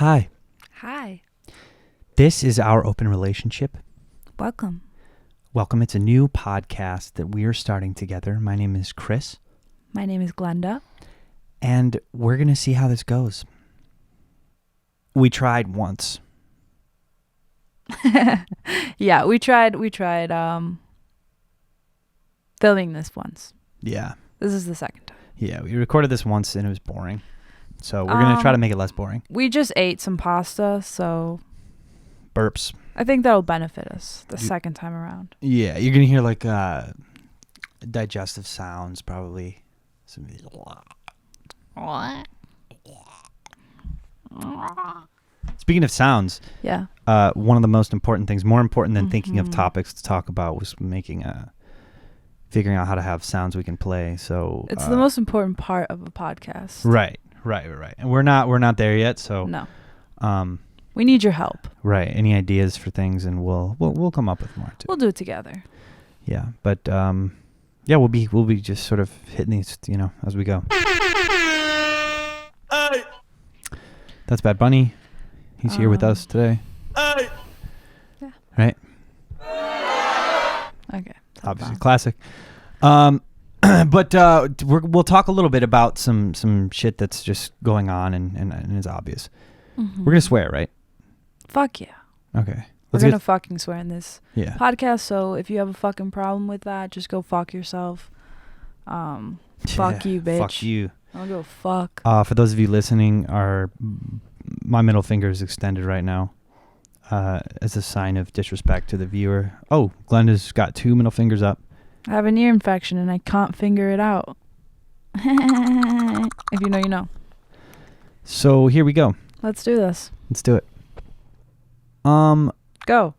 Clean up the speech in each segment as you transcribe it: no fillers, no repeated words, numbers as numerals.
Hi. Hi. This is Our Open Relationship. Welcome. Welcome. It's a new podcast that we are starting together. My name is Chris. My name is Glenda. And we're going to see how this goes. We tried once. Yeah, we tried filming this once. Yeah. This is the second time. Yeah, we recorded this once and it was boring. So we're going to try to make it less boring. We just ate some pasta, so Burps. I think that'll benefit us the second time around. Yeah, you're going to hear like digestive sounds probably. Speaking of sounds, Yeah. one of the most important things, more important than thinking of topics to talk about, was figuring out how to have sounds we can play. So It's the most important part of a podcast. Right. And we're not there yet. So No. We need your help. Right. Any ideas for things, and we'll come up with more too. We'll do it together. Yeah, but yeah, we'll be just sort of hitting these, as we go. Hey. That's Bad Bunny. He's here with us today. Hey. Yeah. Right. Okay. Obviously, classic. But we'll talk a little bit about some shit that's just going on and is obvious. We're gonna swear, right? Fuck yeah. Okay. We're gonna fucking swear in this Yeah. podcast, so if you have a fucking problem with that, just go fuck yourself. Fuck you, bitch. Fuck you. I'll go fuck. For those of you listening, my middle finger is extended right now as a sign of disrespect to the viewer. Oh, Glenda's got 2 middle fingers up. I have an ear infection and I can't figure it out. If you know, you know. So here we go. Let's do this. Let's do it. Go.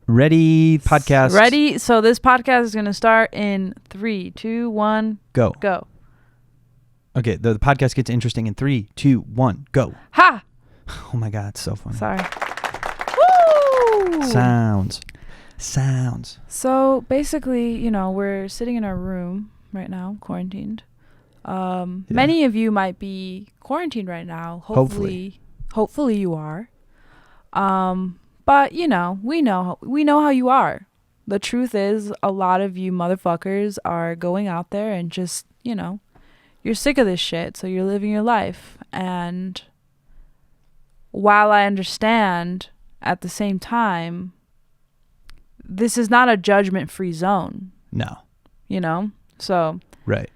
Ready? Podcast. Ready? So this podcast is going to start in 3, 2, 1, go. Go. Okay, the podcast gets interesting in 3, 2, 1, go. Ha! Oh my God, it's so funny. Sorry. Woo! Sounds. So basically, we're sitting in our room right now, quarantined. Many of you might be quarantined right now. Hopefully you are. But we know how you are. The truth is, a lot of you motherfuckers are going out there and just, you're sick of this shit, so you're living your life. And while I understand, at the same time, this is not a judgment-free zone. No. So. Right.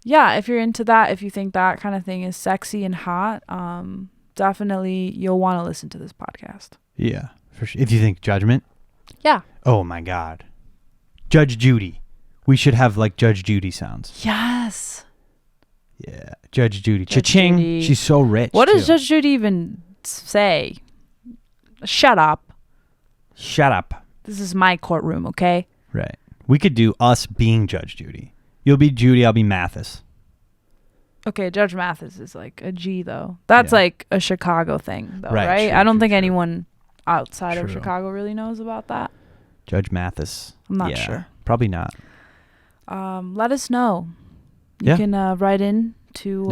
Yeah, if you're into that, if you think that kind of thing is sexy and hot, definitely you'll want to listen to this podcast. Yeah, for sure. If you think judgment. Yeah. Oh my God. Judge Judy. We should have like Judge Judy sounds. Yes. Yeah. Judge Judy. Cha-ching. Judy. She's so rich. What does Judge Judy even say? Shut up. Shut up. This is my courtroom, okay? Right. We could do us being Judge Judy. You'll be Judy, I'll be Mathis. Okay, Judge Mathis is like a G, though. That's like a Chicago thing, though, right? True, I don't think true. anyone outside of True. Chicago really knows about that. Judge Mathis. I'm not sure. Probably not. Let us know. You can write in to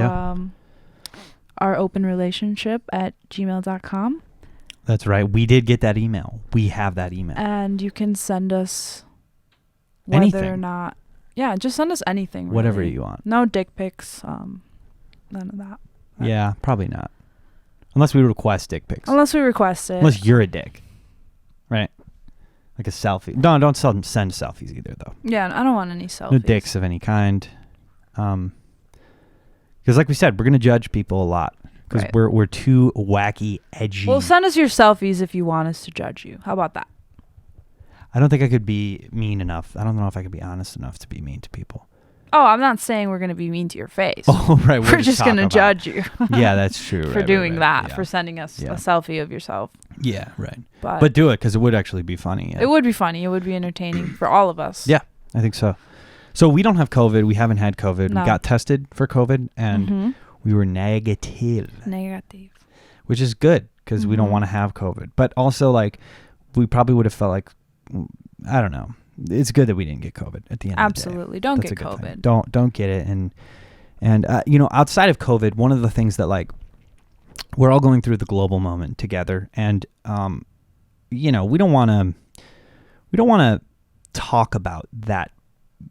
our open relationship at gmail.com. That's right. We did get that email. We have that email. And you can send us whether anything or not. Yeah, just send us anything. Really. Whatever you want. No dick pics. None of that. Right. Yeah, probably not. Unless we request dick pics. Unless we request it. Unless you're a dick. Right? Like a selfie. No, don't send selfies either, though. Yeah, I don't want any selfies. No dicks of any kind. Because like we said, we're going to judge people a lot. Because we're too wacky, edgy. Well, send us your selfies if you want us to judge you. How about that? I don't think I could be mean enough. I don't know if I could be honest enough to be mean to people. Oh, I'm not saying we're going to be mean to your face. Oh, right. We're just going to judge you. Yeah, that's true. For doing that, yeah. for sending us a selfie of yourself. Yeah, right. But do it, because it would actually be funny. Yeah. It would be funny. It would be entertaining for all of us. Yeah, I think so. So we don't have COVID. We haven't had COVID. No. We got tested for COVID, and we were negative. Which is good, because we don't want to have COVID. But also, like, we probably would have felt like, I don't know. It's good that we didn't get COVID at the end Absolutely. of the day. Don't That's get COVID. Don't get it. And outside of COVID, one of the things that, like, we're all going through the global moment together, and we don't want to talk about that,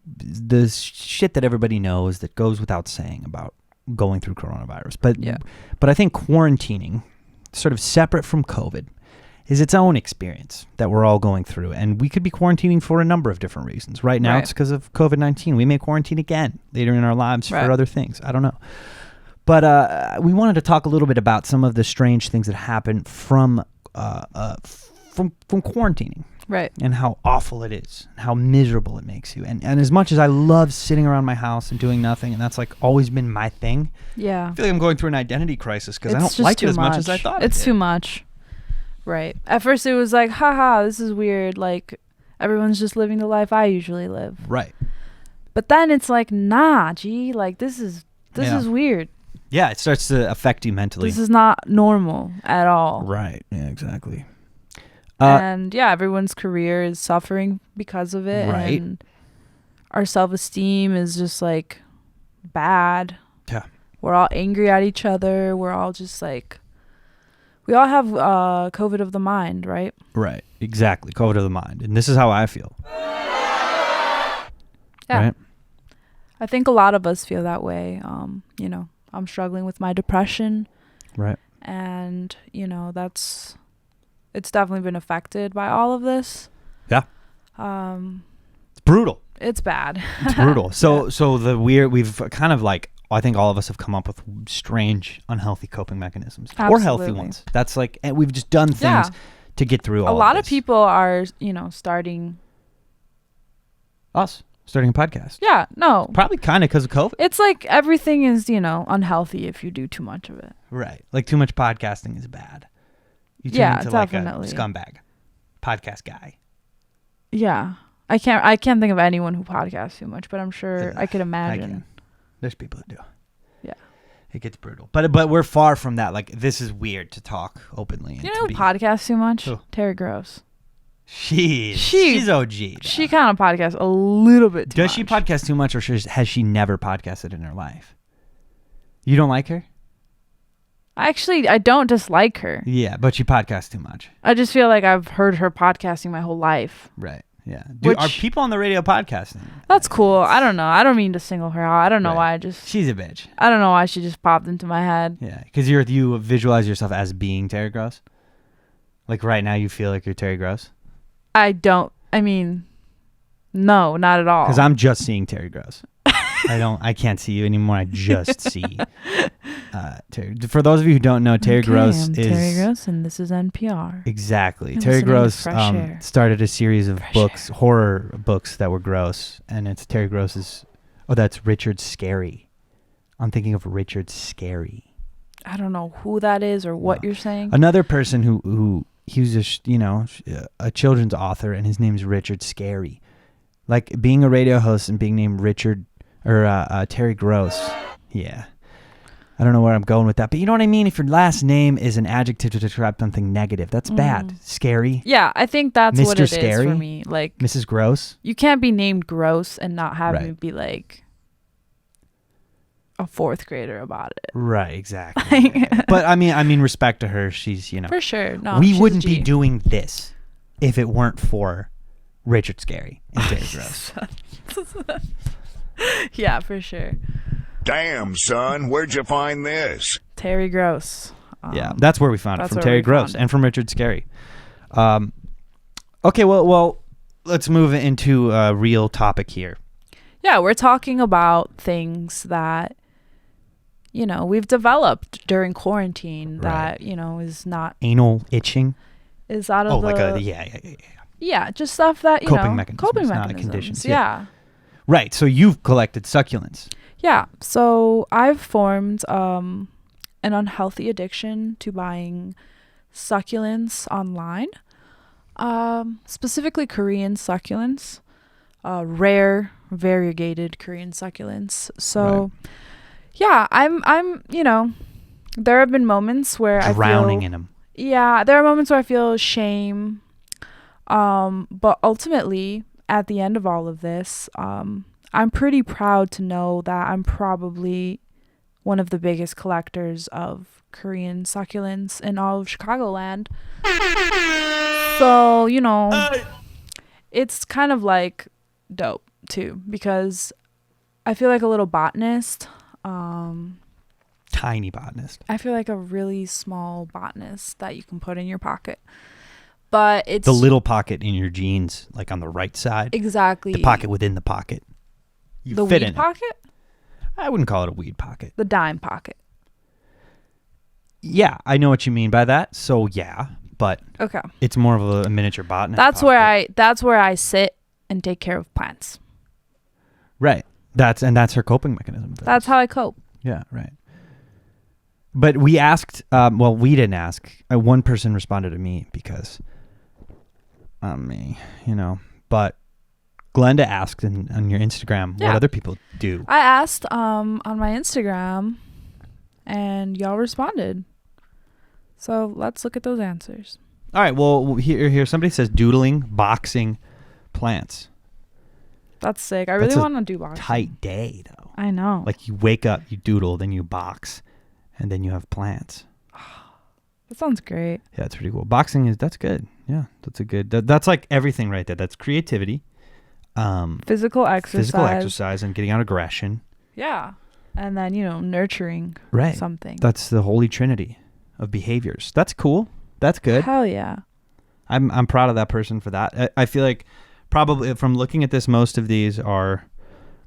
the shit that everybody knows that goes without saying about going through coronavirus. But I think quarantining, sort of separate from COVID, is its own experience that we're all going through. And we could be quarantining for a number of different reasons. Right now, it's because of COVID-19. We may quarantine again later in our lives for other things. I don't know. But we wanted to talk a little bit about some of the strange things that happen from quarantining. Right. And how awful it is, and how miserable it makes you. And as much as I love sitting around my house and doing nothing, and that's like always been my thing. Yeah. I feel like I'm going through an identity crisis because I don't like it as much as I thought. It's too much. Right. At first it was like, haha, this is weird. Like, everyone's just living the life I usually live. Right. But then it's like, nah, gee, like this is weird. Yeah, it starts to affect you mentally. This is not normal at all. Right. Yeah, exactly. And yeah, everyone's career is suffering because of it. Right. And our self-esteem is just like bad. Yeah. We're all angry at each other. We're all just like, we all have COVID of the mind, right? Right. Exactly. COVID of the mind. And this is how I feel. Yeah. Right. I think a lot of us feel that way. I'm struggling with my depression. Right. And, it's definitely been affected by all of this. Yeah. It's brutal. It's bad. It's brutal. So we've kind of like, I think all of us have come up with strange, unhealthy coping memechanisms. Absolutely. Or healthy ones. That's like, and we've just done things to get through all of this. A lot of people are, starting a podcast. Yeah, no. Probably kind of because of COVID. It's like everything is, unhealthy if you do too much of it. Right. Like too much podcasting is bad. You turn into definitely. Like a scumbag. Podcast guy. Yeah. I can't think of anyone who podcasts too much, but I'm sure I could imagine. There's people that do. Yeah. It gets brutal. But we're far from that. Like, this is weird to talk openly. You know who podcasts too much? Who? Terry Gross. She's OG. Though. She kind of podcasts a little bit too much. Does she podcast too much, or has she never podcasted in her life? You don't like her? Actually, I don't dislike her. Yeah, but she podcasts too much. I just feel like I've heard her podcasting my whole life. Right. Yeah. Are people on the radio podcasting? That's cool. I don't know. I don't mean to single her out. I don't know why. She's a bitch. I don't know why she just popped into my head. Yeah, because you visualize yourself as being Terry Gross. Like right now, you feel like you're Terry Gross. No, not at all. Because I'm just seeing Terry Gross. I can't see you anymore. I just see Terry. For those of you who don't know, Terry Gross is Terry Gross, and this is NPR. Exactly. Terry Gross started a series of horror books that were gross, and it's Terry Gross's. Oh, that's Richard Scarry. I'm thinking of Richard Scarry. I don't know who that is or what you're saying. Another person who he was a children's author, and his name's Richard Scarry. Like being a radio host and being named Richard or Terry Gross. Yeah. I don't know where I'm going with that, but you know what I mean? If your last name is an adjective to describe something negative, that's bad. Scary. Yeah, I think that's Mr. what it Scary? is for me. Like Mrs. Gross. You can't be named Gross and not have me be like a fourth grader about it. Right, exactly. But I mean, respect to her. She's, For sure. No, we wouldn't be doing this if it weren't for Richard Scarry and Terry Gross. Yeah, for sure. Damn, son, where'd you find this? Terry Gross. Yeah, that's where we found it, from Terry Gross and from Richard Scarry. Okay, well, let's move into a real topic here. Yeah, we're talking about things that, we've developed during quarantine that, is not... Anal itching? Is out of Yeah, just stuff that, coping mechanisms. Coping not mechanisms. A condition. Yeah. Right, so you've collected succulents. Yeah, so I've formed an unhealthy addiction to buying succulents online, specifically Korean succulents, rare, variegated Korean succulents. So, yeah, I'm there have been moments where I feel drowning in them. Yeah, there are moments where I feel shame, but ultimately, at the end of all of this, I'm pretty proud to know that I'm probably one of the biggest collectors of Korean succulents in all of Chicagoland. So, you know, it's kind of like dope too, because I feel like a little botanist. Tiny botanist. I feel like a really small botanist that you can put in your pocket. But it's the little pocket in your jeans, like on the right side. Exactly. The pocket within the pocket. You the fit weed in pocket? it. I wouldn't call it a weed pocket. The dime pocket. Yeah, I know what you mean by that. So yeah, but okay, it's more of a miniature botanist. That's pocket. where I sit and take care of plants. Right. That's her coping mechanism. That's how I cope. Yeah, right. But we asked, well, we didn't ask. One person responded to me because, me, you know. But Glenda asked on your Instagram what other people do. I asked on my Instagram, and y'all responded. So let's look at those answers. All right. Well, here somebody says doodling, boxing, plants. That's sick. I really want to do boxing. Tight day though. I know. Like you wake up, you doodle, then you box, and then you have plants. That sounds great. Yeah, that's pretty cool. Boxing that's good. Yeah, that's a good. That's like everything right there. That's creativity. Physical exercise and getting out aggression. Yeah, and then nurturing something. That's the holy trinity of behaviors. That's cool. That's good. Hell yeah. I'm proud of that person for that. I feel like probably from looking at this, most of these are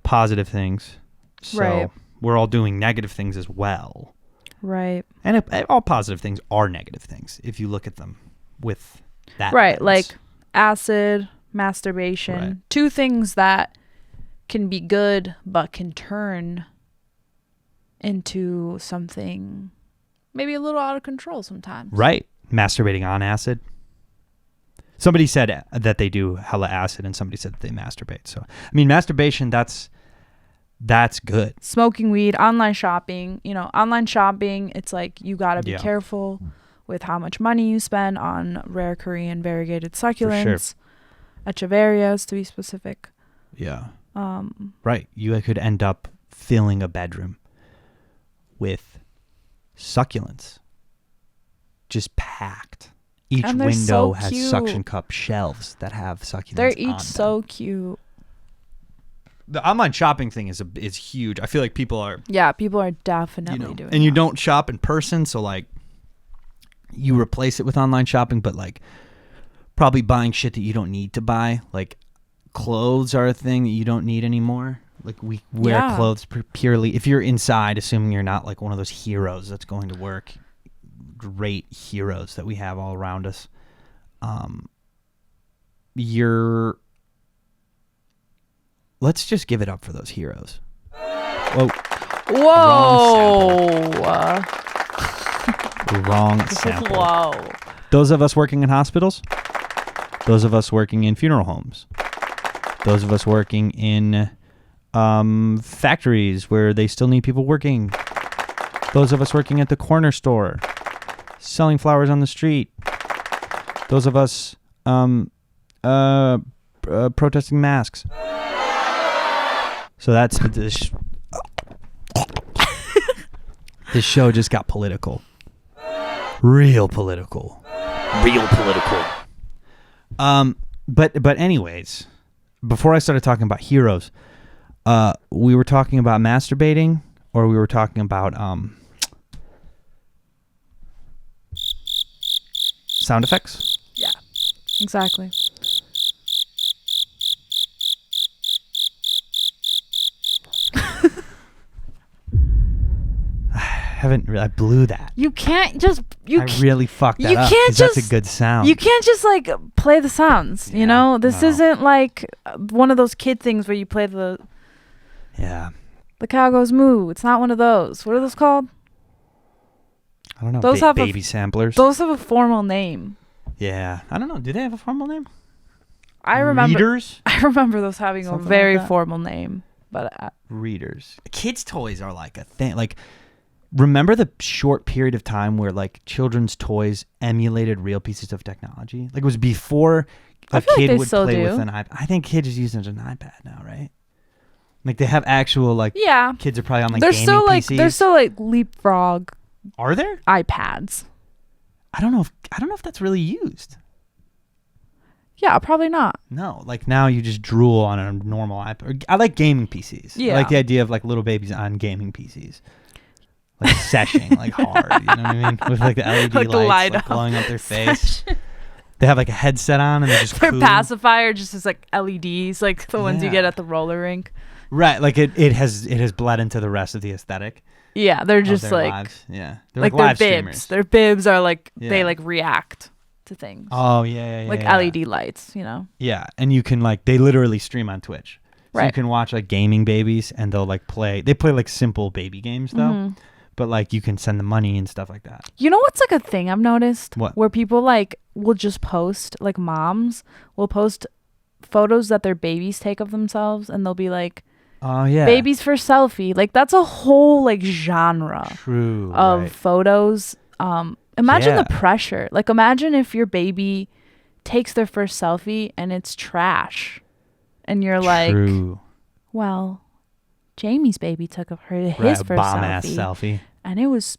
positive things. So we're all doing negative things as well. Right. And all positive things are negative things if you look at them with that. Right. lens. Like acid, masturbation. Right. Two things that can be good but can turn into something maybe a little out of control sometimes. Right. Masturbating on acid. Somebody said that they do hella acid and somebody said that they masturbate. So, I mean, masturbation, that's good. Smoking weed, online shopping. Online shopping, it's like you got to be careful with how much money you spend on rare Korean variegated succulents. Echeverias, to be specific. Yeah. Right. You could end up filling a bedroom with succulents. Just packed. Each window has suction cup shelves that have succulents. They're each so cute. The online shopping thing is huge. I feel like people are definitely doing. And you don't shop in person, so like you replace it with online shopping, but like probably buying shit that you don't need to buy. Like clothes are a thing that you don't need anymore. Like we wear clothes purely if you're inside, assuming you're not like one of those heroes that's going to work. Great heroes that we have all around us. Let's just give it up for those heroes. Whoa. Wrong sample. Whoa. Those of us working in hospitals, those of us working in funeral homes, those of us working in factories where they still need people working, those of us working at the corner store, selling flowers on the street, those of us protesting masks. So that's this. This show just got political. Real political. But anyways, before I started talking about heroes, we were talking about masturbating, or we were talking about sound effects. Yeah, exactly. I blew that. You can't just I really fucked that up. Can't just, that's a good sound. You can't just like play the sounds. This isn't like one of those kid things where you play the cow goes moo. It's not one of those. What are those called? I don't know. Those have baby samplers. Those have a formal name. Yeah, I don't know. Do they have a formal name? I remember. Readers? I remember those having Something a very like formal name, but readers. Kids' toys are like a thing. Like, remember the short period of time where like children's toys emulated real pieces of technology? Like it was before a kid would play with an iPad. I think kids just use it as an iPad now, right? Like they have actual like kids are probably on like there's gaming still like PCs. there's still like leapfrog. Are there iPads? I don't know if that's really used. Yeah, probably not. No, like now you just drool on a normal iPad. I like gaming PCs. Yeah. I like the idea of like little babies on gaming PCs. Like seshing, like hard, you know what I mean? With like the LED like lights like glowing up their face. They have like a headset on and they're just their cool. pacifier just is like LEDs, like the ones you get at the roller rink. Right, like it has bled into the rest of the aesthetic. Yeah, they're just like lives. Yeah, they're like their live bibs. streamers. Their bibs are like they like react to things. Oh yeah. Like LED lights, you know. Yeah, and you can like they literally stream on Twitch. So right. You can watch like gaming babies and they'll like play. They play like simple baby games though. Mm-hmm. But like you can send them money and stuff like that. You know what's like a thing I've noticed? What? Where people like will just post, like moms will post photos that their babies take of themselves and they'll be like, oh yeah, babies for selfie. Like that's a whole like genre of photos. Imagine the pressure. Like imagine if your baby takes their first selfie and it's trash. And you're like, well, Jamie's baby took his first bomb-ass selfie. And it was...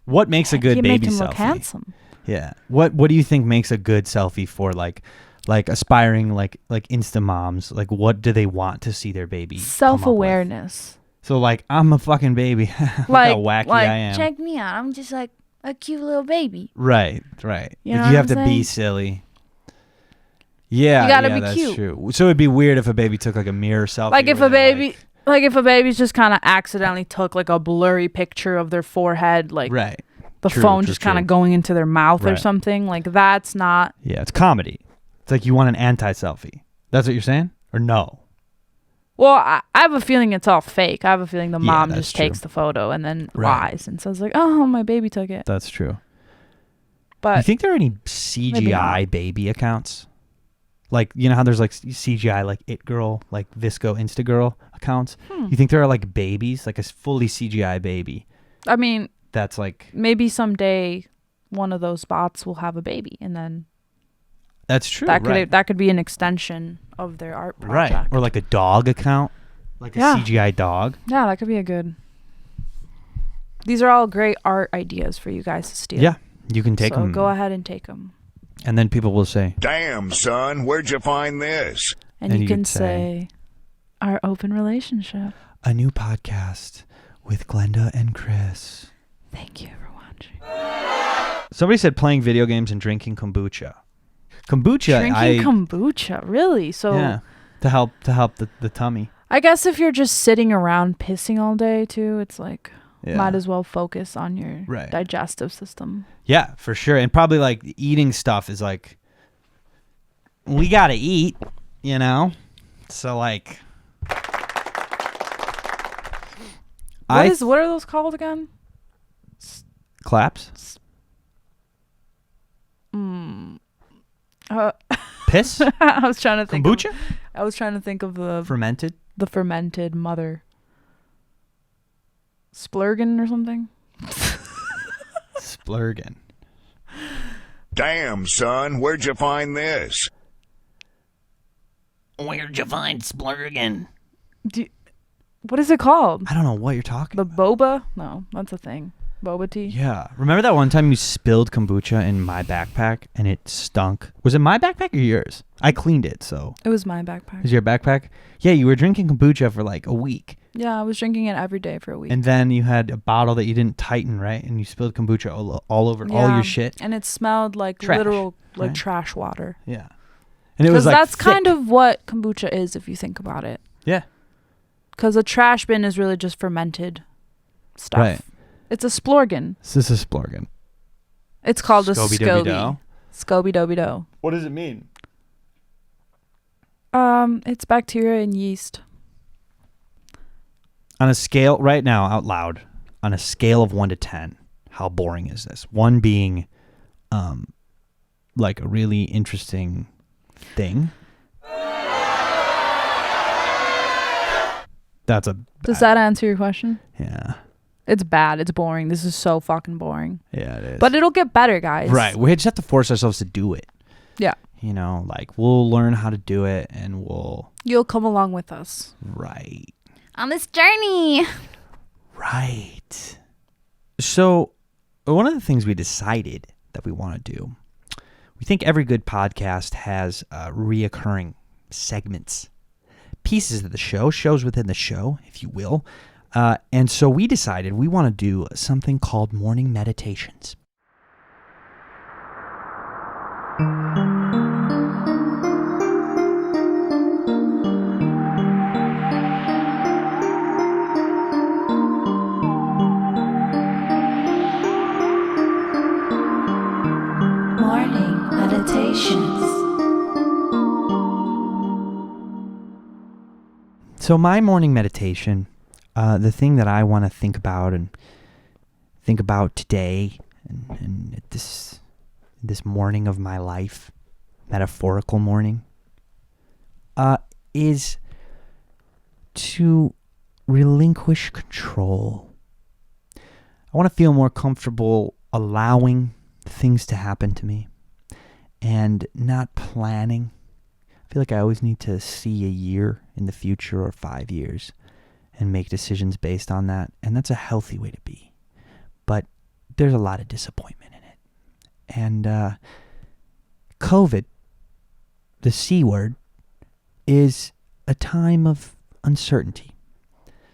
What makes a good baby selfie? Look handsome. Yeah. What do you think makes a good selfie for like aspiring like Insta moms? Like what do they want to see their baby? Self-awareness. So like I'm a fucking baby. Look like, how wacky I am. Check me out. I'm just like a cute little baby. Right. You know like, you have to saying? be silly. Yeah, you gotta be that's cute. True. So it'd be weird if a baby took like a mirror selfie. Like if a baby, like if a baby's just kind of accidentally took like a blurry picture of their forehead, like the phone just kind of going into their mouth or something. Like that's not. Yeah, it's comedy. It's like you want an anti-selfie. That's what you're saying, or no? Well, I have a feeling it's all fake. I have a feeling the mom just takes the photo and then lies and says like, "Oh, my baby took it." That's true. But you think there are any CGI baby accounts? Like, you know how there's like CGI, like It Girl, like Visco Instagirl accounts? You think there are like babies, like a fully CGI baby? I mean, that's like... Maybe someday one of those bots will have a baby and then... That's true, that could be an extension of their art project. Right, or like a dog account, like a CGI dog. Yeah, that could be a good... These are all great art ideas for you guys to steal. Yeah, you can take them. So go ahead and take them. And then people will say, "Damn, son, where'd you find this?" And you can say, "Our open relationship." A new podcast with Glenda and Chris. Thank you for watching. Somebody said playing video games and drinking kombucha. Kombucha, really? So yeah, to help the tummy. I guess if you're just sitting around pissing all day too, it's like... Might as well focus on your digestive system. Yeah, for sure. And probably like eating stuff is like, we got to eat, you know? So like. What are those called again? Claps? Piss? I was trying to think. Kombucha? I was trying to think of the fermented mother. Splurgen or something? Splurgen. Damn, son, where'd you find this? Where'd you find Splurgen? What is it called? I don't know what you're talking about. The boba? No, that's a thing. Boba tea? Yeah. Remember that one time you spilled kombucha in my backpack and it stunk? Was it my backpack or yours? I cleaned it, so. It was my backpack. Was your backpack? Yeah, you were drinking kombucha for like a week. Yeah, I was drinking it every day for a week. And then you had a bottle that you didn't tighten, right? And you spilled kombucha all over all your shit. And it smelled like trash, literal like trash water. Yeah. And it was like that's kind of what kombucha is if you think about it. Yeah. Because a trash bin is really just fermented stuff. Right. It's a splorgen. This is splorgen. It's called a SCOBY. Scoby-doby-do. What does it mean? It's bacteria and yeast. On a scale, right now, out loud, on a scale of 1 to 10, how boring is this? 1 being, like a really interesting thing. Does that answer your question? Yeah. It's bad. It's boring. This is so fucking boring. Yeah, it is. But it'll get better, guys. Right. We just have to force ourselves to do it. Yeah. You know, like we'll learn how to do it and you'll come along with us. Right. on this journey. Right. So one of the things we decided that we want to do, we think every good podcast has reoccurring segments, pieces of the show, shows within the show, if you will. And so we decided we want to do something called morning meditations. Morning meditations. So my morning meditation, the thing that I want to think about today and at this morning of my life, metaphorical morning, is to relinquish control. I want to feel more comfortable allowing things to happen to me and not planning. I feel like I always need to see a year in the future or 5 years and make decisions based on that. And that's a healthy way to be. But there's a lot of disappointment in it. And COVID, the C word, is a time of uncertainty.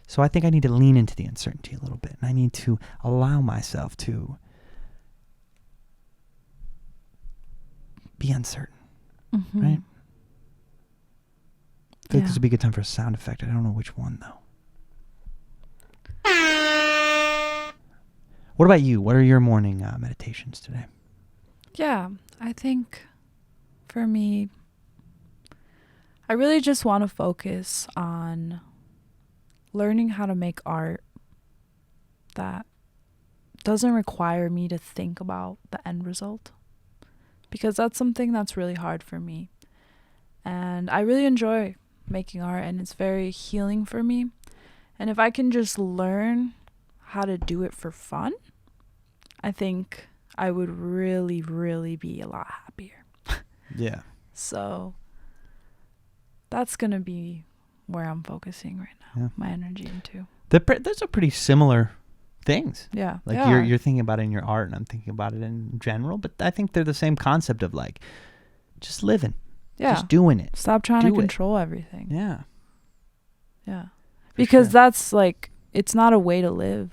So I think I need to lean into the uncertainty a little bit. And I need to allow myself to be uncertain, right? I feel like this would be a good time for a sound effect. I don't know which one, though. What about you? What are your morning meditations today? Yeah, I think for me, I really just want to focus on learning how to make art that doesn't require me to think about the end result, because that's something that's really hard for me. And I really enjoy making art, and it's very healing for me. And if I can just learn how to do it for fun, I think I would really, really be a lot happier. Yeah. So that's going to be where I'm focusing right now, my energy into. Those are pretty similar things. Yeah. Like you're thinking about it in your art and I'm thinking about it in general, but I think they're the same concept of like just living. Yeah. Just doing it. Stop trying to control everything. Yeah. Yeah. Because that's like, it's not a way to live.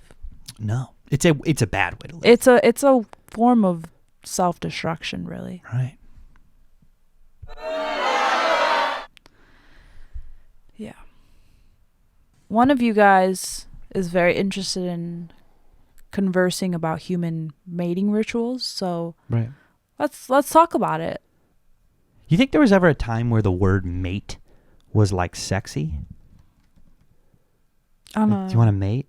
No. It's a bad way to live. It's a form of self-destruction, really. Right. Yeah. One of you guys is very interested in conversing about human mating rituals, so let's talk about it. You think there was ever a time where the word mate was like sexy? Do you want to mate?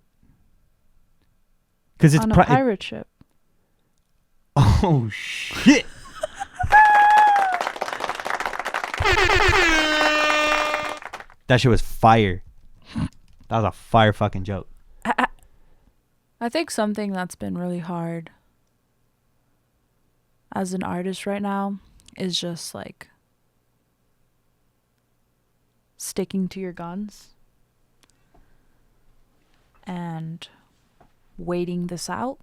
Because it's on a pirate ship. Oh shit! That shit was fire. That was a fire fucking joke. I think something that's been really hard as an artist right now is just like sticking to your guns and waiting this out,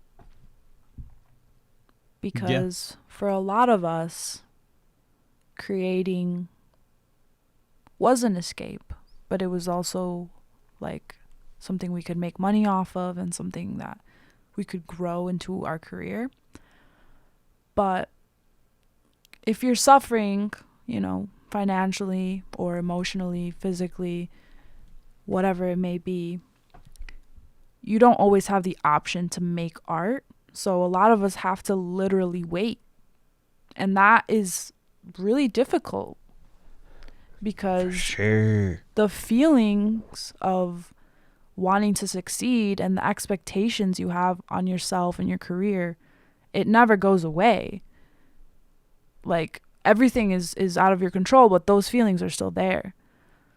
because for a lot of us, creating was an escape, but it was also like something we could make money off of and something that we could grow into our career. But if you're suffering, financially or emotionally, physically, whatever it may be, you don't always have the option to make art. So a lot of us have to literally wait. And that is really difficult because the feelings of wanting to succeed and the expectations you have on yourself and your career, it never goes away. Like, everything is out of your control, but those feelings are still there.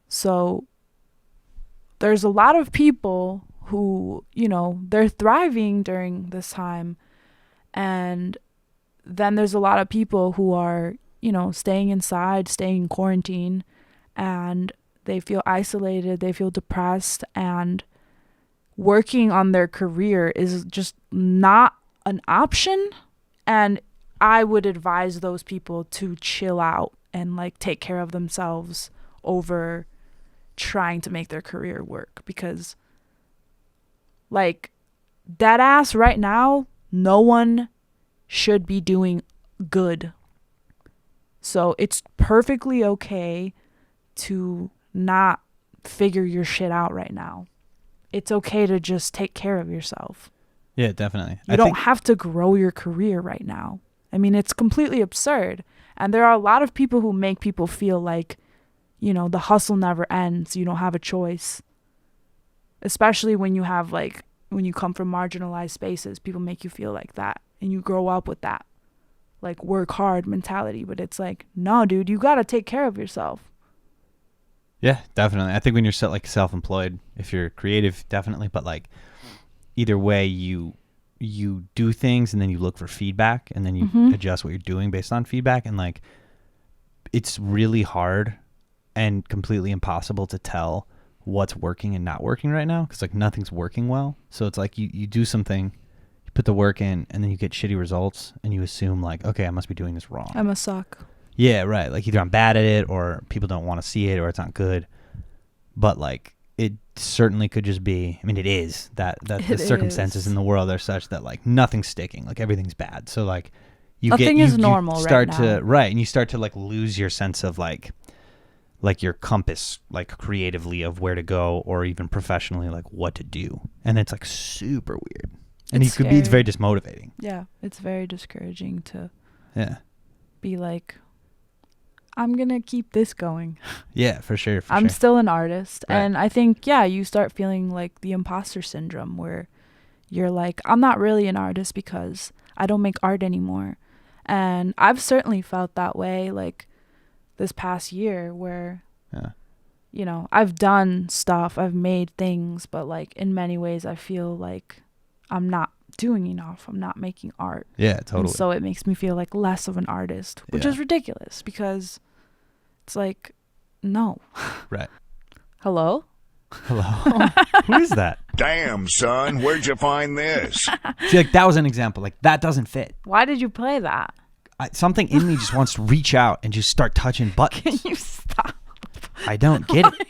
So there's a lot of people who, they're thriving during this time. And then there's a lot of people who are, staying inside, staying in quarantine, and they feel isolated, they feel depressed, and working on their career is just not an option. And I would advise those people to chill out and like take care of themselves over trying to make their career work, because like dead ass right now, no one should be doing good. So it's perfectly okay to not figure your shit out right now. It's okay to just take care of yourself. Yeah, definitely. You don't have to grow your career right now. I mean, it's completely absurd. And there are a lot of people who make people feel like, you know, the hustle never ends. You don't have a choice. Especially when you have like, when you come from marginalized spaces, people make you feel like that. And you grow up with that, like, work hard mentality. But it's like, no, dude, you got to take care of yourself. Yeah, definitely. I think when you're self-employed, if you're creative, definitely. But like, either way, you do things and then you look for feedback and then you adjust what you're doing based on feedback. And like, it's really hard and completely impossible to tell what's working and not working right now, because like nothing's working well. So it's like you do something, you put the work in, and then you get shitty results and you assume like, okay, I must be doing this wrong. I must suck. Yeah, right. Like either I'm bad at it or people don't want to see it or it's not good. But like, it certainly could just be, I mean, it is that the circumstances in the world are such that like nothing's sticking, like everything's bad. So like nothing is normal right now. And you start to like lose your sense of like your compass, like creatively, of where to go, or even professionally, like what to do. And it's like super weird. And it's very dismotivating. Yeah. It's very discouraging to be like, I'm going to keep this going. Yeah, for sure. I'm still an artist. Right. And I think, you start feeling like the imposter syndrome, where you're like, I'm not really an artist because I don't make art anymore. And I've certainly felt that way, like this past year, where, you know, I've done stuff, I've made things, but like in many ways I feel like I'm not doing enough. I'm not making art. Yeah, totally. And so it makes me feel like less of an artist, which is ridiculous, because it's like, no. Right. Hello? Who is that? Damn, son, where'd you find this? See, like that was an example. Like that doesn't fit. Why did you play that? Something in me just wants to reach out and just start touching buttons. Can you stop? I don't get it.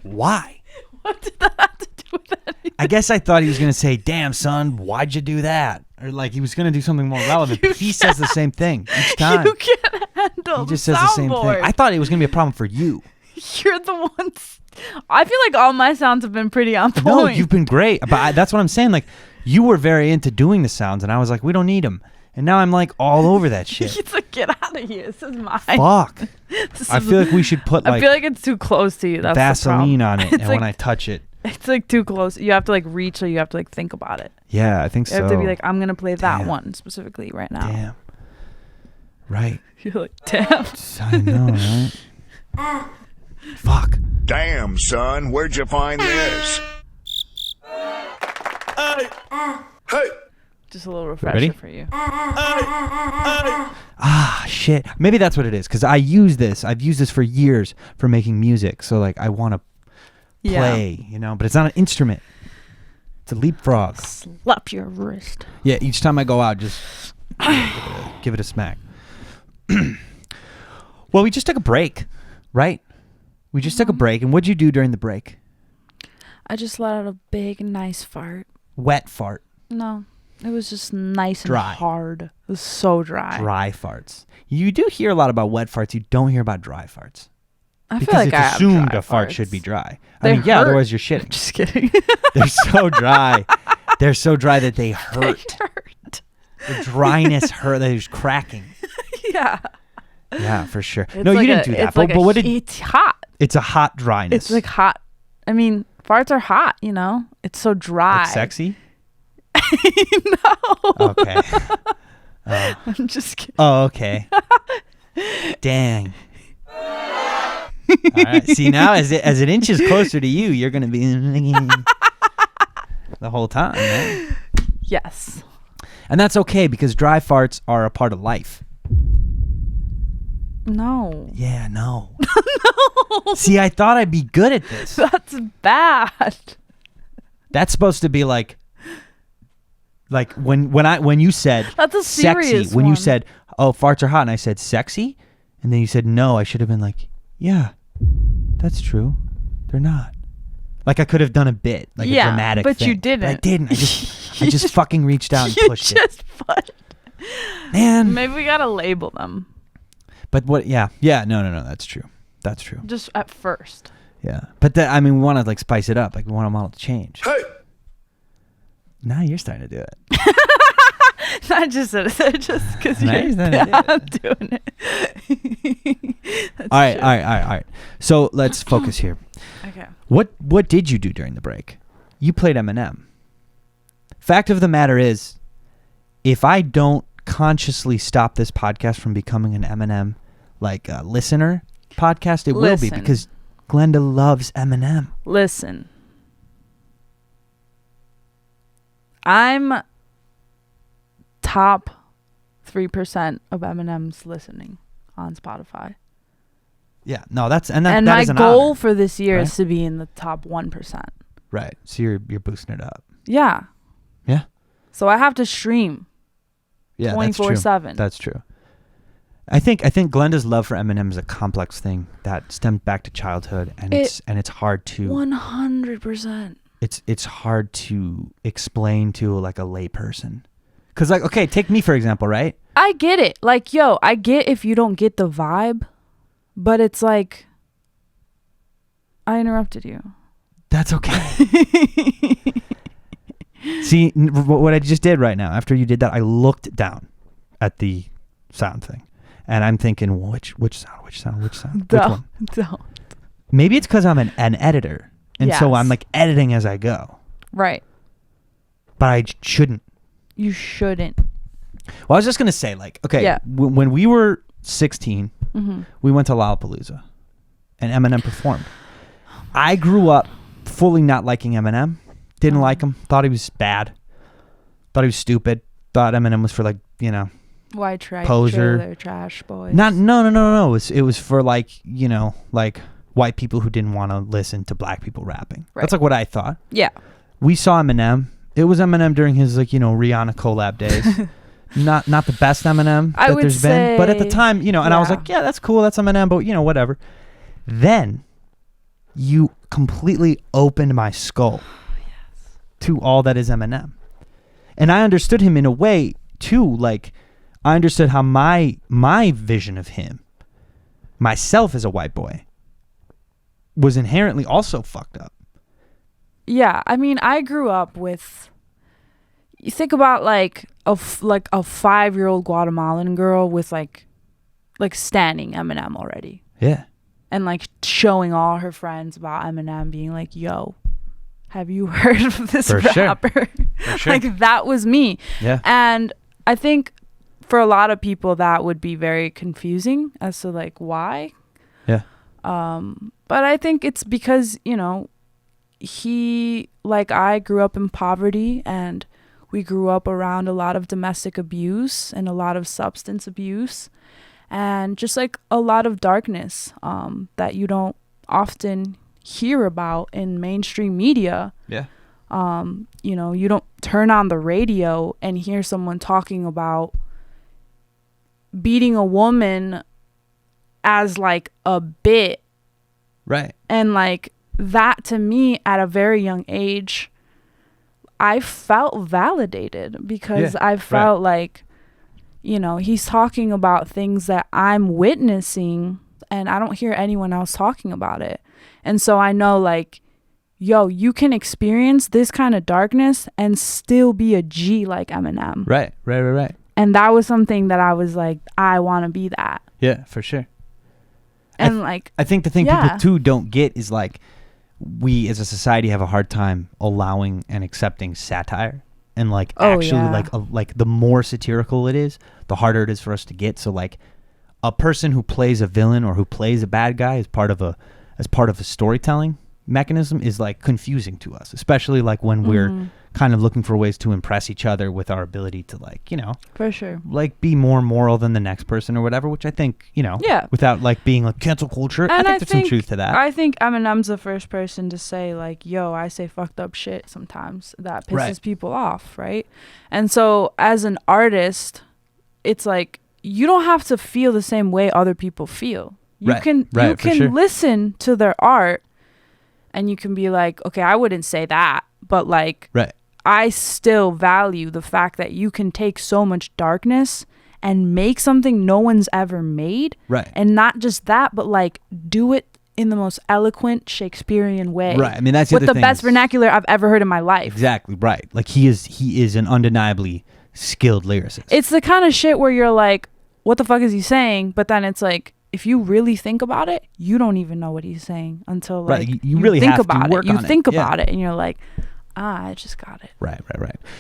Why? What did that have to do with anything? I guess I thought he was going to say, damn, son, why'd you do that? Or like he was going to do something more relevant. But he says the same thing each time. You can't handle He just says the same thing. I thought it was going to be a problem for you. You're the ones. I feel like all my sounds have been pretty on point. No, you've been great. But that's what I'm saying. Like, you were very into doing the sounds, and I was like, we don't need them. And now I'm like all over that shit. It's like, get out of here. This is mine. Fuck. I feel like we should put like, I feel like it's too close to you. That's Vaseline on it. And like, when I touch it, it's like too close. You have to like reach, or you have to like think about it. Yeah, I think so. You have to be like, I'm going to play that one specifically right now. Damn. Right. You're like, damn. I know, right? Fuck. Damn, son, where'd you find this? Hey. Just a little refresher for you. Ah, shit. Maybe that's what it is, because I've used this for years for making music. So like, I want to play, you know, but it's not an instrument. It's a leapfrog. Slap your wrist. Yeah, each time I go out, just give it a smack. Well, we just took a break, right? We just took a break. And what'd you do during the break? I just let out a big, nice fart. Wet fart. No, it was just nice Dry. and hard. It was so dry. Dry farts. You do hear a lot about wet farts. You don't hear about dry farts. I because feel like it's I have assumed dry a fart farts. should be dry. They I mean, yeah, hurt. otherwise you're shitting. Just kidding. They're so dry. They're so dry that they hurt. They hurt. The dryness hurt. They're just cracking. Yeah. Yeah, for sure. It's No, like you didn't do that. It's like but what did? it's hot. It's a hot dryness. It's like hot. I mean, farts are hot, you know? It's so dry. Like sexy? No. Okay. I'm just kidding. Oh, okay. Dang. All right. See, now as it inches closer to you, you're gonna be the whole time, right? Yes. And that's okay, because dry farts are a part of life. No. Yeah, no. No. See, I thought I'd be good at this. That's bad. That's supposed to be like when you said that's a serious sexy. When one. you said, "Oh, farts are hot," and I said sexy, and then you said no, I should have been like, "Yeah, that's true. They're not." Like I could have done a bit, like a dramatic but thing. you didn't. But I didn't. I just fucking reached out and pushed it. Man, maybe we gotta label them. But what? Yeah. No. That's true. That's true. Just at first. Yeah, but we want to like spice it up. Like we want them all to change. Hey. Now you're starting to do it. Not just because you're I'm doing it. All right. So let's focus here. Okay. What did you do during the break? You played Eminem. Fact of the matter is, if I don't consciously stop this podcast from becoming an Eminem listener podcast, it will be because Glenda loves Eminem. Listen. I'm top 3% of Eminem's listening on Spotify. Yeah, no, that my is an goal honor, for this year right? is to be in the top 1%. Right. So you're boosting it up. Yeah. Yeah. So I have to stream. Yeah, 24/7. That's true. I think Glenda's love for Eminem is a complex thing that stems back to childhood, and it's hard to 100%. It's hard to explain to like a lay person. Cause like, okay, take me for example, right? I get it. Like, yo, I get if you don't get the vibe, but it's like, I interrupted you. That's okay. See, what I just did right now, after you did that, I looked down at the sound thing, and I'm thinking, which sound? Which one? Don't. Maybe it's because I'm an editor, and so Yes. I'm like editing as I go. Right. But I shouldn't. You shouldn't. Well, I was just gonna say, like, okay, Yeah. When we were 16, Mm-hmm. we went to Lollapalooza, and Eminem performed. I grew up fully not liking Eminem. Didn't like him. Thought he was bad. Thought he was stupid. Thought Eminem was for like, Why try poser. trailer trash boys? No. It was for like, like white people who didn't want to listen to black people rapping. Right. That's like what I thought. Yeah. We saw Eminem. It was Eminem during his like, Rihanna collab days. not the best Eminem I that would there's been, but at the time, and I was yeah. like, yeah, that's cool. That's Eminem, but whatever. Then you completely opened my skull to all that is Eminem. And I understood him in a way too. Like I understood how my vision of him, myself as a white boy, was inherently also fucked up. Yeah, I mean, I grew up with. You think about like a 5-year-old Guatemalan girl with like standing Eminem already, Yeah. and like showing all her friends about Eminem, being like, "Yo, have you heard of this For sure. rapper?" For sure. Like that was me. Yeah. And I think for a lot of people that would be very confusing as to like why. Yeah. But I think it's because, he, like I grew up in poverty, and we grew up around a lot of domestic abuse and a lot of substance abuse and just like a lot of darkness that you don't often hear about in mainstream media. Yeah. You don't turn on the radio and hear someone talking about beating a woman as like a bit. Right. And like that, to me, at a very young age, I felt validated because I felt like, he's talking about things that I'm witnessing and I don't hear anyone else talking about it. And so I know like, yo, you can experience this kind of darkness and still be a G like Eminem. Right. And that was something that I was like, I want to be that. Yeah, for sure. And I think the thing people too don't get is like, we as a society have a hard time allowing and accepting satire, and like like the more satirical it is, the harder it is for us to get. So like a person who plays a villain or who plays a bad guy as part of a storytelling, mechanism is like confusing to us, especially like when we're kind of looking for ways to impress each other with our ability to like, you know, for sure, like be more moral than the next person or whatever, which I think, you know, without like being like cancel culture. And I think there's some truth to that. I think Eminem's the first person to say like, yo, I say fucked up shit sometimes that pisses people off, right? And so as an artist, it's like you don't have to feel the same way other people feel. You can listen to their art and you can be like, okay, I wouldn't say that, but like I still value the fact that you can take so much darkness and make something no one's ever made. Right. And not just that, but like do it in the most eloquent Shakespearean way. Right. I mean, that's with the best vernacular I've ever heard in my life. Exactly. Right. Like he is an undeniably skilled lyricist. It's the kind of shit where you're like, what the fuck is he saying? But then it's like, if you really think about it, you don't even know what he's saying until like you really think have about to work it. You on think it. about it and you're like, I just got it. Right.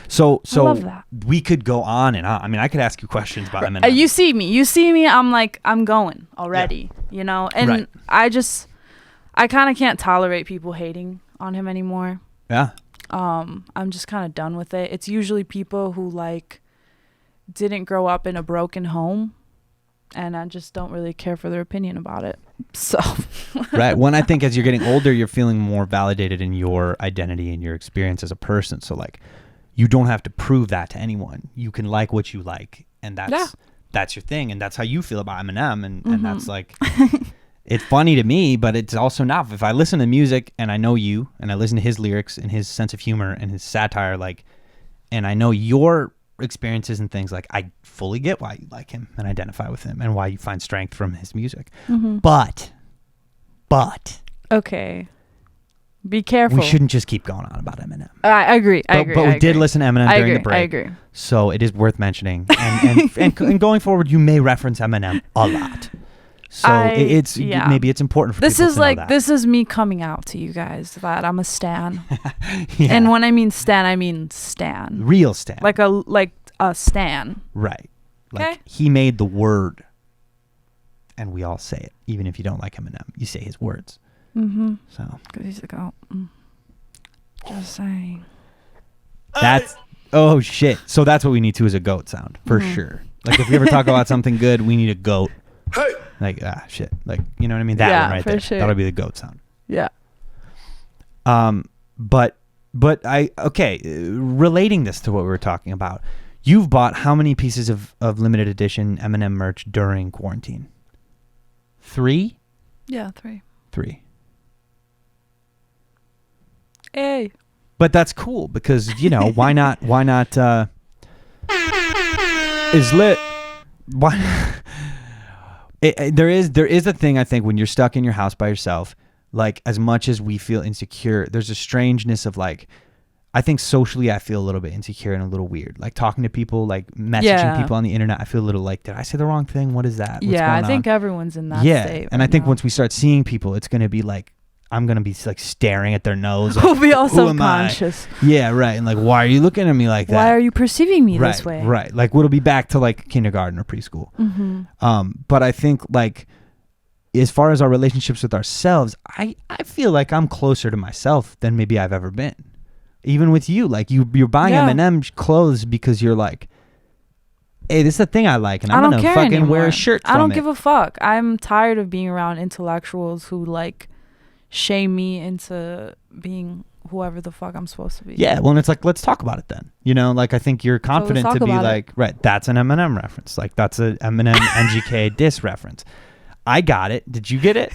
So I love that. We could go on and on. I mean, I could ask you questions about Eminem. You see me. I'm like, I'm going already, you know? And I kind of can't tolerate people hating on him anymore. Yeah. I'm just kind of done with it. It's usually people who like didn't grow up in a broken home. And I just don't really care for their opinion about it. So. Right. When I think as you're getting older, you're feeling more validated in your identity and your experience as a person. So like, you don't have to prove that to anyone. You can like what you like, and that's your thing, and that's how you feel about Eminem, and that's like, it's funny to me, but it's also not. If I listen to music and I know you, and I listen to his lyrics and his sense of humor and his satire, like, and I know your experiences and things, like I fully get why you like him and identify with him and why you find strength from his music. But okay, be careful. We shouldn't just keep going on about Eminem. I agree. But we did listen to Eminem during the break. I agree. So it is worth mentioning. And going forward, you may reference Eminem a lot. So maybe it's important for people to know that. This is me coming out to you guys that I'm a stan. And when I mean stan. Real stan. Like a stan. Right. Like he made the word. And we all say it. Even if you don't like Eminem, you say his words. So. Because he's a goat. Just saying. Oh shit. So that's what we need to is a goat sound. For sure. Like if we ever talk about something good, we need a goat. Hey. Like shit. Like, you know what I mean? That one right there. Sure. That'll be the goat sound. Yeah. But relating this to what we were talking about, you've bought how many pieces of limited edition Eminem merch during quarantine? 3? Yeah, 3. 3. Hey. But that's cool because, you know, why not is lit. Why? There is a thing, I think, when you're stuck in your house by yourself, like as much as we feel insecure, there's a strangeness of like, I think socially I feel a little bit insecure and a little weird. Like talking to people, like messaging people on the internet, I feel a little like, did I say the wrong thing? What is that? What's going I think on? everyone's in that state. And I think once we start seeing people, it's going to be like, I'm going to be like staring at their nose. Like, we'll be all subconscious. Yeah, right. And like, why are you looking at me like that? Why are you perceiving me this way? Right. Like, it'll be back to like kindergarten or preschool. But I think like, as far as our relationships with ourselves, I feel like I'm closer to myself than maybe I've ever been. Even with you, like you're buying M&M clothes because you're like, hey, this is the thing I like, and I'm gonna fucking anymore. Wear a shirt from I don't it. give a fuck. I'm tired of being around intellectuals who like shame me into being whoever the fuck I'm supposed to be. Yeah, well, and it's like, let's talk about it then. You know, like I think you're confident to be like, right, that's an Eminem reference. Like that's a Eminem NGK diss reference. I got it. Did you get it?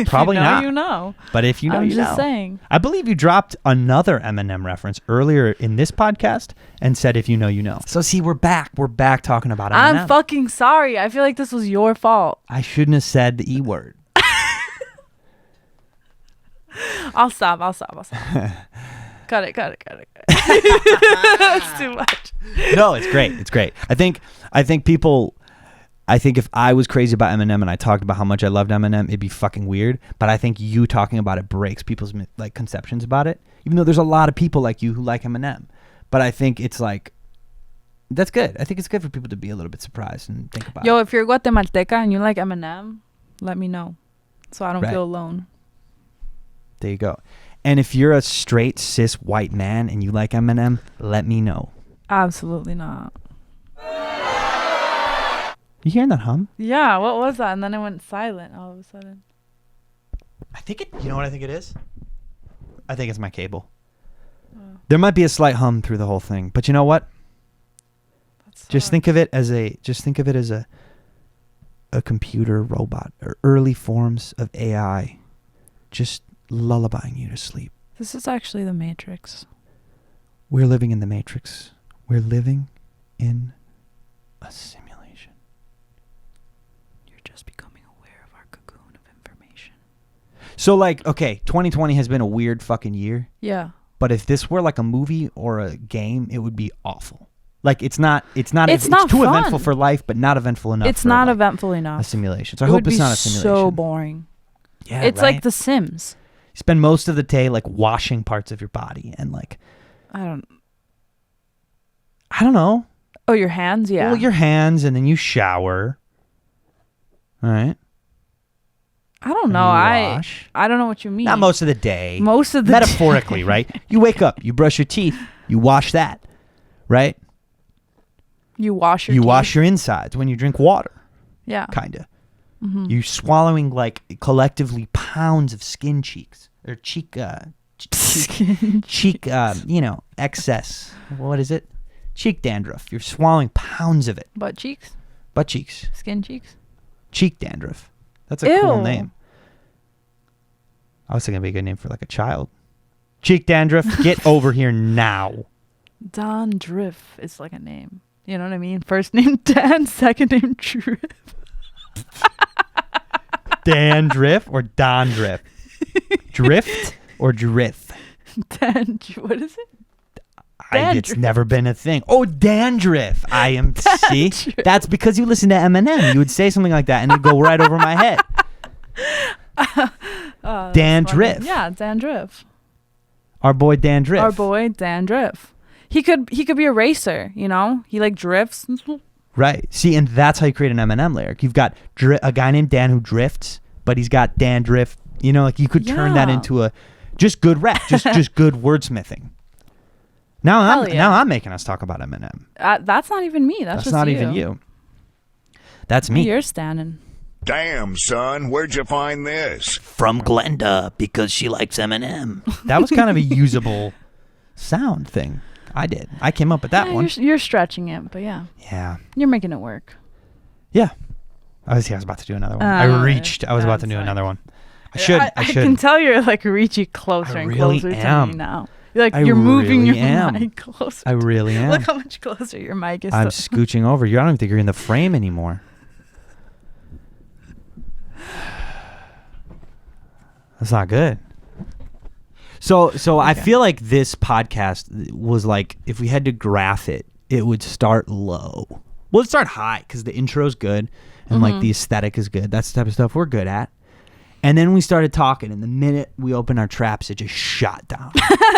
Probably not. You know. But if you know, you know. I'm just saying. I believe you dropped another Eminem reference earlier in this podcast and said, if you know, you know. So see, we're back. We're back talking about Eminem. I'm fucking sorry. I feel like this was your fault. I shouldn't have said the E word. I'll stop. Cut it. That's too much. No, it's great. I think if I was crazy about Eminem and I talked about how much I loved Eminem, it'd be fucking weird. But I think you talking about it breaks people's like conceptions about it. Even though there's a lot of people like you who like Eminem, but I think it's like, that's good. I think it's good for people to be a little bit surprised and think about it. Yo, if you're Guatemalteca and you like Eminem, let me know so I don't feel alone. There you go. And if you're a straight cis white man and you like Eminem, let me know. Absolutely not. You hearing that hum? Yeah, what was that? And then it went silent all of a sudden. I think it. You know what I think it is? I think it's my cable. There might be a slight hum through the whole thing, but you know what? Just think of it as a computer robot or early forms of AI, just lullabying you to sleep. This is actually the Matrix. We're living in the Matrix. We're living in a simulation. You're just becoming aware of our cocoon of information. So, like, okay, 2020 has been a weird fucking year. Yeah. But if this were like a movie or a game, it would be awful. Like it's not too fun. eventful for life, but not eventful enough. It's not eventful enough. A simulation. So I hope it's not a simulation. So boring. Yeah, it's right? like The Sims. You spend most of the day like washing parts of your body and like I don't know. Oh, your hands, yeah. Well, your hands, and then you shower. All right. I don't know. I don't know what you mean. Not most of the day. Most of the metaphorically, right? You wake up, you brush your teeth, you wash that, right? You wash your You teeth. wash your insides when you drink water. Yeah. Kinda. Mm-hmm. You're swallowing like collectively pounds of skin cheeks or cheek, excess. What is it? Cheek dandruff. You're swallowing pounds of it. Butt cheeks. Butt cheeks. Skin cheeks. Cheek dandruff. That's a cool name. I was thinking it'd be a good name for like a child. Cheek dandruff. Get over here now. Dandruff is like a name. You know what I mean? First name Dan, second name Driff. Dandruff or Dondriff? Drift or drift? What is it? It's never been a thing. Oh, dandruff. I am. See, that's because you listen to Eminem. You would say something like that, and it'd go right over my head. Dandruff. Yeah, Dandruff. Our boy Dandruff. Our boy Dandruff. He could be a racer. You know, he like drifts. Right. See, and that's how you create an Eminem lyric. You've got a guy named Dan who drifts, but he's got dandruff. You know, like you could turn that into a just good rap, just good wordsmithing. Now I'm making us talk about Eminem. That's not even me. That's just not you. even you. That's me. You're standing. Damn, son, where'd you find this? From Glenda, because she likes Eminem. That was kind of a usable sound thing. I came up with that one. You're stretching it, but yeah. Yeah. You're making it work. Yeah. I was about to do another one. I was about to do another one. I should. I can tell you're like reaching closer and closer to me now. You're moving your mic closer. I really am. Look how much closer your mic is. I'm scooching over. I don't even think you're in the frame anymore. That's not good. So okay. I feel like this podcast was like, if we had to graph it, it would start low. Well, it'd start high because the intro's good and like the aesthetic is good. That's the type of stuff we're good at. And then we started talking, and the minute we opened our traps, it just shot down.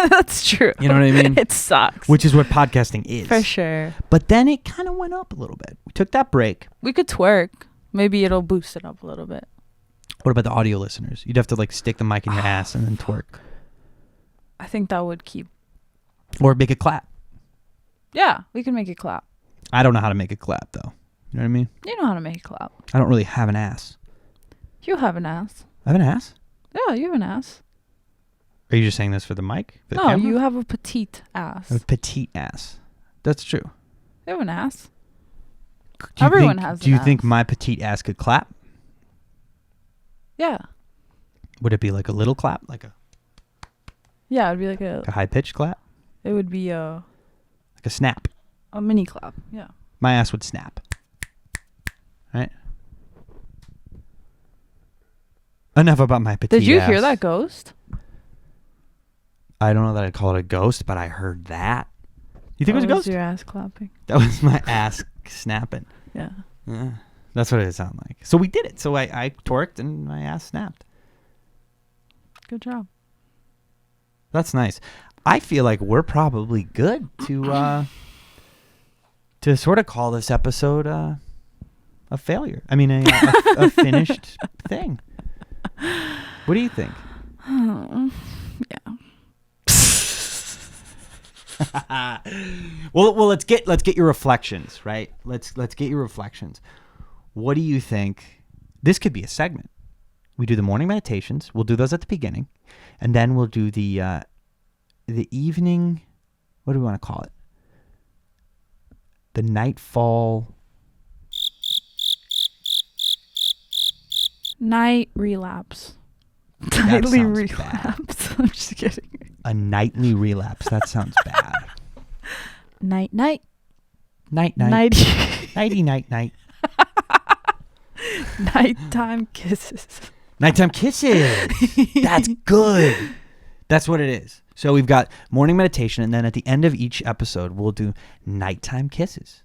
That's true. You know what I mean? It sucks. Which is what podcasting is. For sure. But then it kind of went up a little bit. We took that break. We could twerk. Maybe it'll boost it up a little bit. What about the audio listeners? You'd have to like stick the mic in your ass and then twerk. I think that would keep. Or make it clap. Yeah, we can make it clap. I don't know how to make it clap, though. You know what I mean? You know how to make it clap. I don't really have an ass. You have an ass. I have an ass? Yeah, you have an ass. Are you just saying this for the mic? For the no, camera? you have a petite ass. A petite ass. That's true. You have an ass. Everyone has an ass. Do you think my petite ass could clap? Yeah. Would it be like a little clap? Like a... Yeah, it would be like a high-pitched clap? It would be a... Like a snap. A mini clap, yeah. My ass would snap. Right? Enough about my petite ass. Did you hear that ghost? I don't know that I'd call it a ghost, but I heard that. You think it was a ghost? That was your ass clapping. That was my ass snapping. Yeah. That's what it sounded like. So we did it. So I twerked and my ass snapped. Good job. That's nice. I feel like we're probably good to sort of call this episode a failure. I mean, a finished thing. What do you think? well, let's get your reflections, right? Let's get your reflections. What do you think? This could be a segment. We do the morning meditations. We'll do those at the beginning, and then we'll do the evening. What do we want to call it? The nightfall. Night relapse. That Nightly sounds relapse. I'm just kidding. A nightly relapse. That sounds bad. Night. Night. Nighty. Nighty night. Nighttime kisses. Nighttime kisses. That's good. That's what it is. So we've got morning meditation, and then at the end of each episode, we'll do nighttime kisses.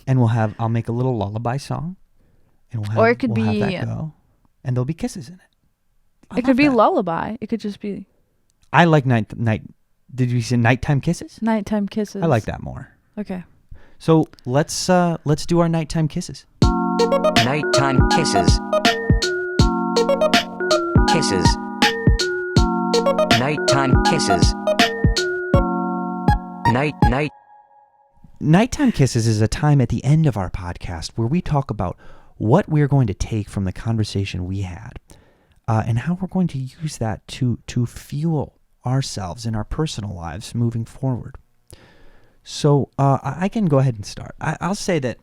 And I'll make a little lullaby song, and we'll have that go, and there'll be kisses in it. It could be lullaby. It could just be. I like night. Did you say nighttime kisses? Nighttime kisses. I like that more. Okay. So let's do our nighttime kisses. Nighttime kisses. Kisses. Nighttime kisses. Night. Nighttime kisses is a time at the end of our podcast where we talk about what we're going to take from the conversation we had, and how we're going to use that to fuel ourselves in our personal lives moving forward. So I can go ahead and start. I'll say that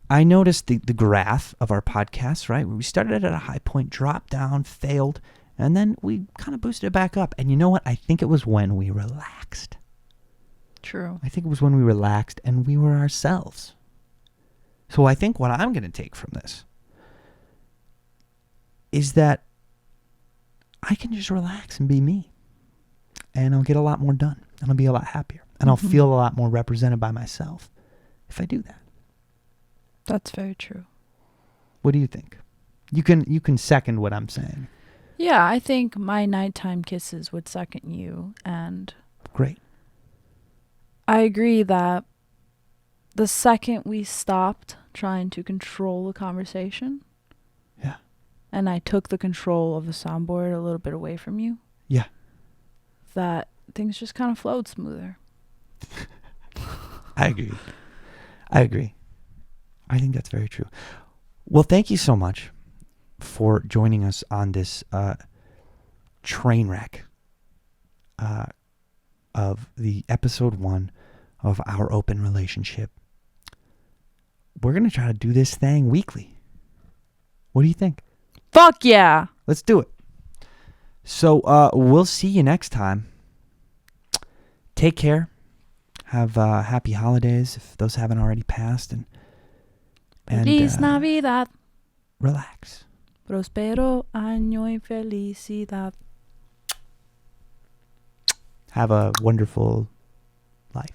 I noticed the graph of our podcast, right? Where we started at a high point, dropped down, failed, and then we kind of boosted it back up. And you know what? I think it was when we relaxed. True. I think it was when we relaxed and we were ourselves. So I think what I'm going to take from this is that I can just relax and be me. And I'll get a lot more done. And I'll be a lot happier. And I'll feel a lot more represented by myself if I do that. That's very true. What do you think? You can second what I'm saying. Yeah, I think my nighttime kisses would second you, and great. I agree that the second we stopped trying to control the conversation, yeah, and I took the control of the soundboard a little bit away from you, yeah, that things just kind of flowed smoother. I agree. I think that's very true. Well, thank you so much for joining us on this train wreck of the episode 1 of our open relationship. We're going to try to do this thing weekly. What do you think? Fuck yeah. Let's do it. So we'll see you next time. Take care. Have happy holidays if those haven't already passed. And Feliz Navidad. Relax. Prospero año y felicidad. Have a wonderful life.